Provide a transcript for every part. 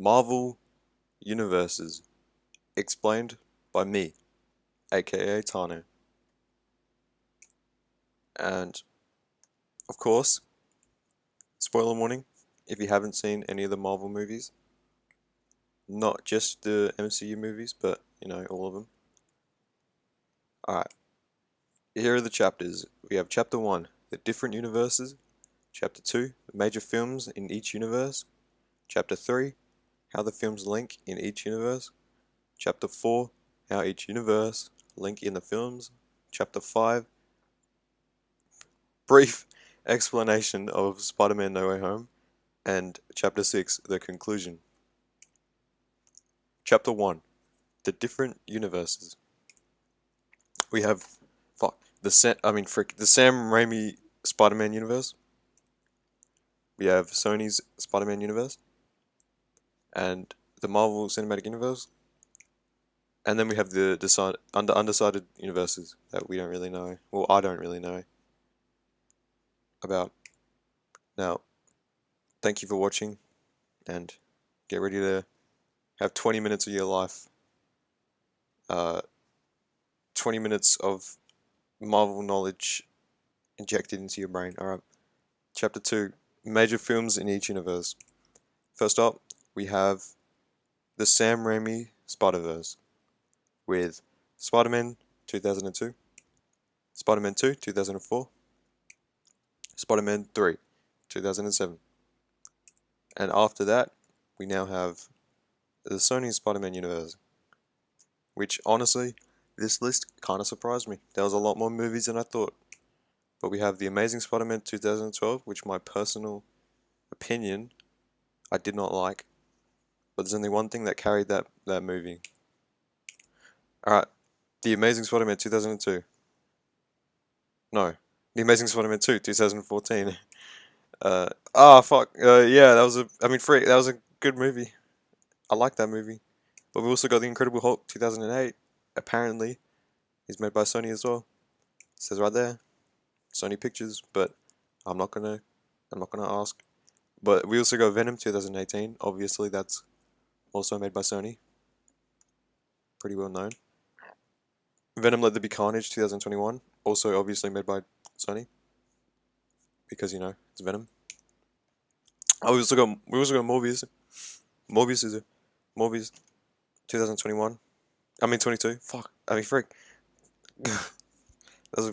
Marvel Universes, explained by me, aka Taane. And, of course, spoiler warning, if you haven't seen any of the Marvel movies, not just the MCU movies, but, all of them. Alright, here are the chapters. We have Chapter 1, the different universes. Chapter 2, the major films in each universe. Chapter 3, how the films link in each universe. Chapter 4, how each universe link in the films. Chapter 5, brief explanation of Spider-Man No Way Home. And Chapter 6, the conclusion. Chapter 1, the different universes. We have, the Sam Raimi Spider-Man universe. We have Sony's Spider-Man universe. And the Marvel Cinematic Universe. And then we have the undecided universes that we don't really know. Well, I don't really know about. Now, thank you for watching, and get ready to have 20 minutes of your life. 20 minutes of Marvel knowledge injected into your brain. Alright. Chapter 2, major films in each universe. First up, we have the Sam Raimi Spider-Verse with Spider-Man 2002, Spider-Man 2 2004, Spider-Man 3 2007. And after that, we now have the Sony Spider-Man universe, which honestly, this list kind of surprised me. There was a lot more movies than I thought. But we have The Amazing Spider-Man 2012, which my personal opinion, I did not like. But there's only one thing that carried that movie. Alright, The Amazing Spider-Man 2002. No, The Amazing Spider-Man 2, 2014. Yeah, that was a good movie. I like that movie. But we also got The Incredible Hulk 2008. Apparently, he's made by Sony as well. It says right there, Sony Pictures, but I'm not gonna ask. But we also got Venom 2018. Obviously, that's also made by Sony. Pretty well known. Venom Let There Be Carnage 2021. Also obviously made by Sony. Because it's Venom. We also got Morbius. Morbius 2021. I mean 22. Fuck. I mean frick. That's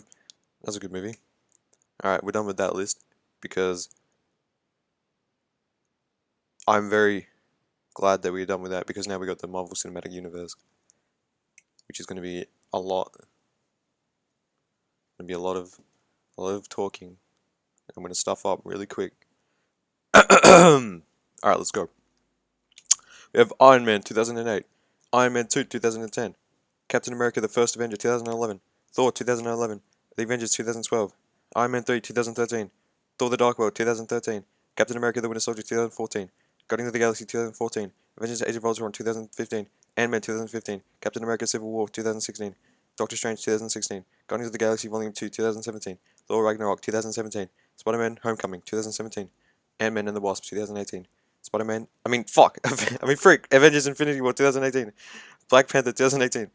a good movie. Alright, we're done with that list because I'm very glad that we're done with that because now we got the Marvel Cinematic Universe, which is going to be a lot. Going to be a lot of talking. I'm going to stuff up really quick. Alright, let's go. We have Iron Man 2008, Iron Man 2 2010, Captain America the First Avenger 2011, Thor 2011, The Avengers 2012, Iron Man 3 2013, Thor the Dark World 2013, Captain America the Winter Soldier 2014, Guardians of the Galaxy 2014, Avengers Age of Ultron 2015, Ant-Man 2015, Captain America Civil War 2016, Doctor Strange 2016, Guardians of the Galaxy Volume 2 2017, Thor Ragnarok 2017, Spider-Man Homecoming 2017, Ant-Man and the Wasp 2018, Spider-Man, Avengers Infinity War 2018, Black Panther 2018,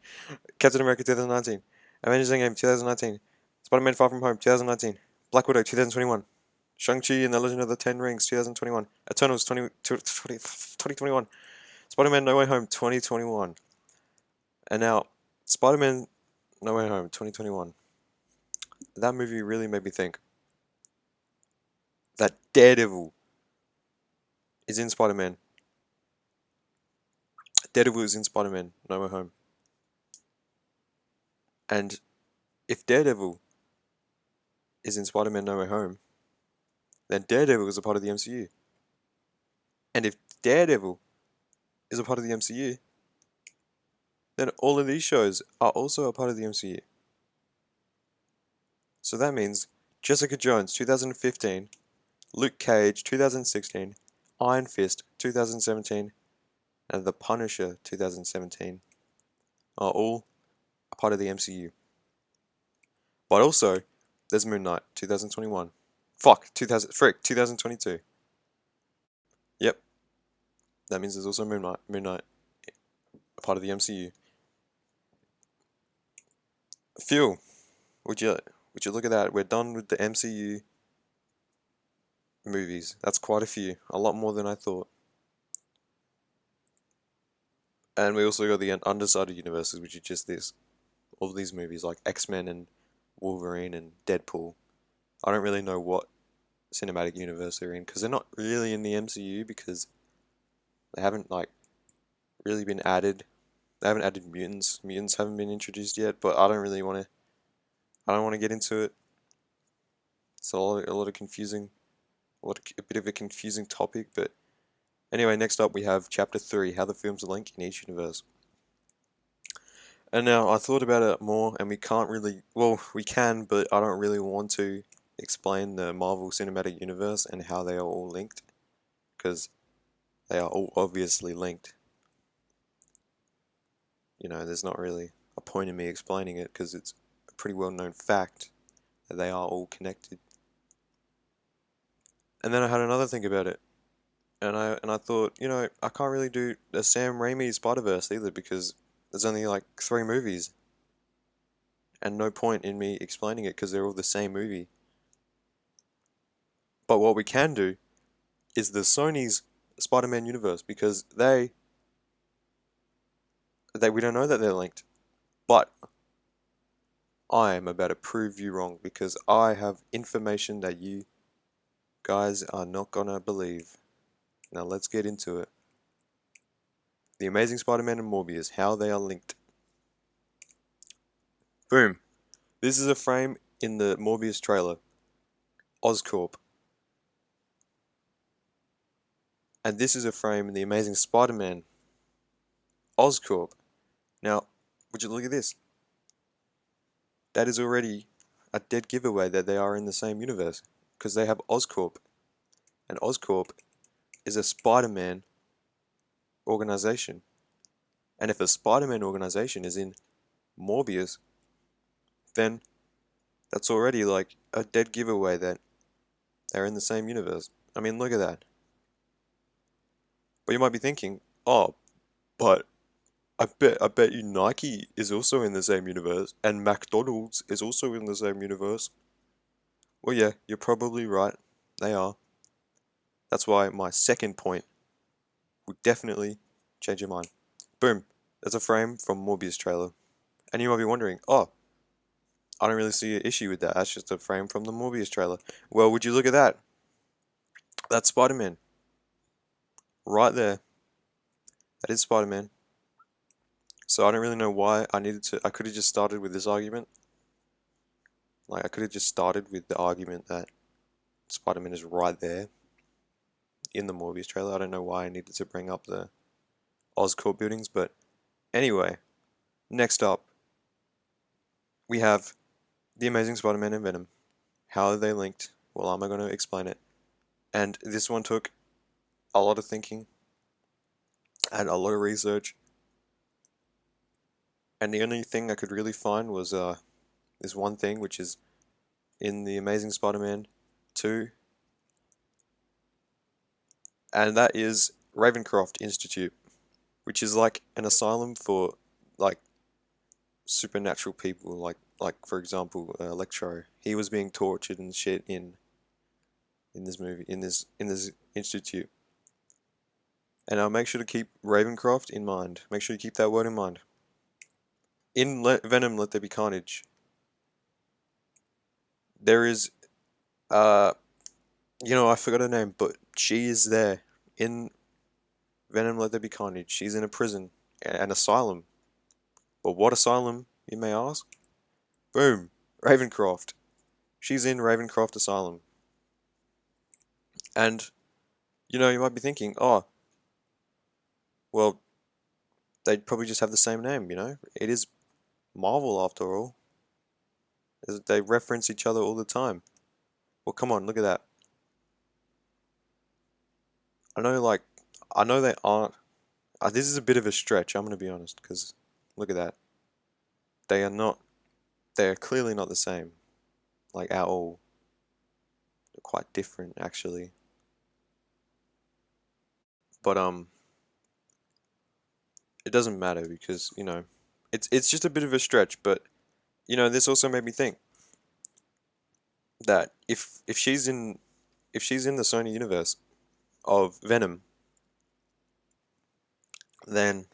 Captain America 2019, Avengers Endgame 2019, Spider-Man Far From Home 2019, Black Widow 2021, Shang-Chi and the Legend of the Ten Rings 2021, Eternals 2021, Spider-Man No Way Home 2021, and now Spider-Man No Way Home 2021. That movie really made me think that Daredevil is in Spider-Man. Daredevil is in Spider-Man No Way Home. And if Daredevil is in Spider-Man No Way Home, then Daredevil is a part of the MCU. And if Daredevil is a part of the MCU, then all of these shows are also a part of the MCU. So that means Jessica Jones 2015, Luke Cage 2016, Iron Fist 2017, and The Punisher 2017 are all a part of the MCU. But also, there's Moon Knight 2021. 2022. Yep. That means there's also Moon Knight, a part of the MCU. Phew, would you would you look at that? We're done with the MCU movies. That's quite a few, a lot more than I thought. And we also got the undecided universes, which is just this. All these movies like X-Men and Wolverine and Deadpool. I don't really know what cinematic universe they're in because they're not really in the MCU because they haven't like really been added. They haven't added mutants. Mutants haven't been introduced yet, but I don't really want to. I don't want to get into it. It's a lot of confusing, a bit of a confusing topic. But anyway, next up we have Chapter 3: How the films link in each universe. And now I thought about it more, and we can't really. Well, we can, but I don't really want to explain the Marvel Cinematic Universe and how they are all linked, because they are all obviously linked. You know, there's not really a point in me explaining it because it's a pretty well-known fact that they are all connected. And then I had another think about it, and I thought, you know, I can't really do a Sam Raimi Spider-Verse either because there's only like 3 movies, and no point in me explaining it because they're all the same movie. But what we can do is the Sony's Spider-Man universe because they we don't know that they're linked. But I am about to prove you wrong because I have information that you guys are not gonna believe. Now let's get into it. The Amazing Spider-Man and Morbius, how they are linked. Boom. This is a frame in the Morbius trailer. Oscorp. And this is a frame in the Amazing Spider-Man. Oscorp. Now, would you look at this? That is already a dead giveaway that they are in the same universe. Because they have Oscorp. And Oscorp is a Spider-Man organization. And if a Spider-Man organization is in Morbius, then that's already like a dead giveaway that they're in the same universe. I mean, look at that. But you might be thinking, oh, but I bet you Nike is also in the same universe, and McDonald's is also in the same universe. Well, yeah, you're probably right. They are. That's why my second point would definitely change your mind. Boom. There's a frame from Morbius trailer. And you might be wondering, oh, I don't really see an issue with that. That's just a frame from the Morbius trailer. Well, would you look at that? That's Spider-Man. Right there. That is Spider-Man. So I don't really know why I needed to. I could have just started with this argument. Like, I could have just started with the argument that Spider-Man is right there in the Morbius trailer. I don't know why I needed to bring up the Oscorp buildings, but anyway, next up, we have The Amazing Spider-Man and Venom. How are they linked? Well, I'm going to explain it. And this one took a lot of thinking and a lot of research. And the only thing I could really find was this one thing, which is in The Amazing Spider-Man 2, and that is Ravencroft Institute, which is like an asylum for like supernatural people, like for example, Electro. He was being tortured and shit in this movie, in this institute. And I'll make sure to keep Ravencroft in mind. Make sure you keep that word in mind. In Venom, Let There Be Carnage, there is I forgot her name, but she is there in Venom, Let There Be Carnage. She's in a prison, an asylum. But what asylum, you may ask? Boom, Ravencroft. She's in Ravencroft Asylum. And, you might be thinking, oh, well, they'd probably just have the same name, It is Marvel after all. They reference each other all the time. Well, come on, look at that. I know, I know they aren't. This is a bit of a stretch, I'm going to be honest, because look at that. They are not, they are clearly not the same, like at all. They're quite different, actually. But, it doesn't matter because, you know, it's just a bit of a stretch, but you know, this also made me think that if she's in the Sony universe of Venom, then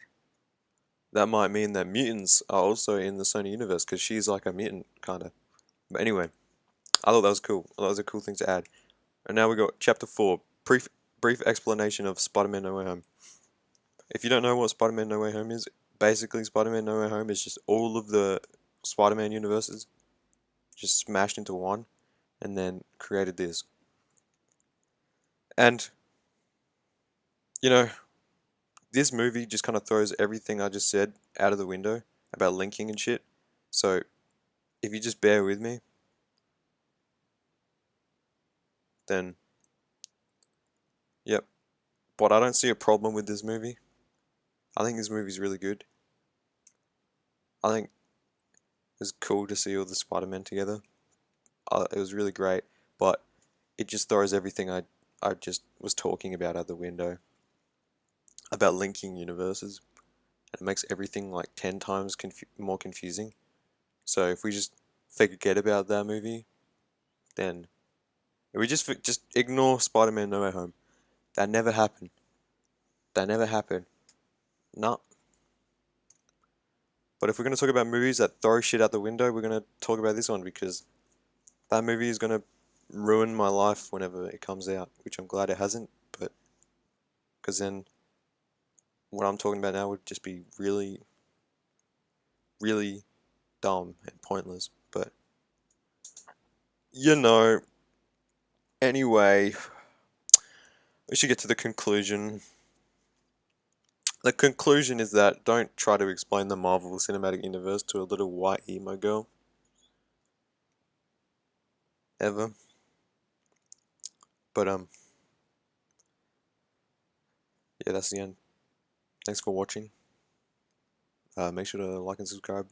that might mean that mutants are also in the Sony universe because she's like a mutant kind of. But anyway, I thought that was cool. I thought that was a cool thing to add. And now we got chapter 4, brief explanation of Spider-Man No Way Home. If you don't know what Spider-Man No Way Home is, basically Spider-Man No Way Home is just all of the Spider-Man universes just smashed into one and then created this. And, you know, this movie just kind of throws everything I just said out of the window about linking and shit. So, if you just bear with me, then, yep. But I don't see a problem with this movie. I think this movie's really good. I think it's cool to see all the Spider-Man together. It was really great, but it just throws everything I just was talking about out the window about linking universes. It makes everything like 10 times more confusing. So if we just forget about that movie, then if we just ignore Spider-Man No Way Home. That never happened. That never happened. Nah. But if we're gonna talk about movies that throw shit out the window, we're gonna talk about this one because that movie is gonna ruin my life whenever it comes out, which I'm glad it hasn't. But because then what I'm talking about now would just be really, really dumb and pointless. But you know, anyway, we should get to the conclusion. The conclusion is that don't try to explain the Marvel Cinematic Universe to a little white emo girl. Ever. But yeah, that's the end. Thanks for watching. Make sure to like and subscribe.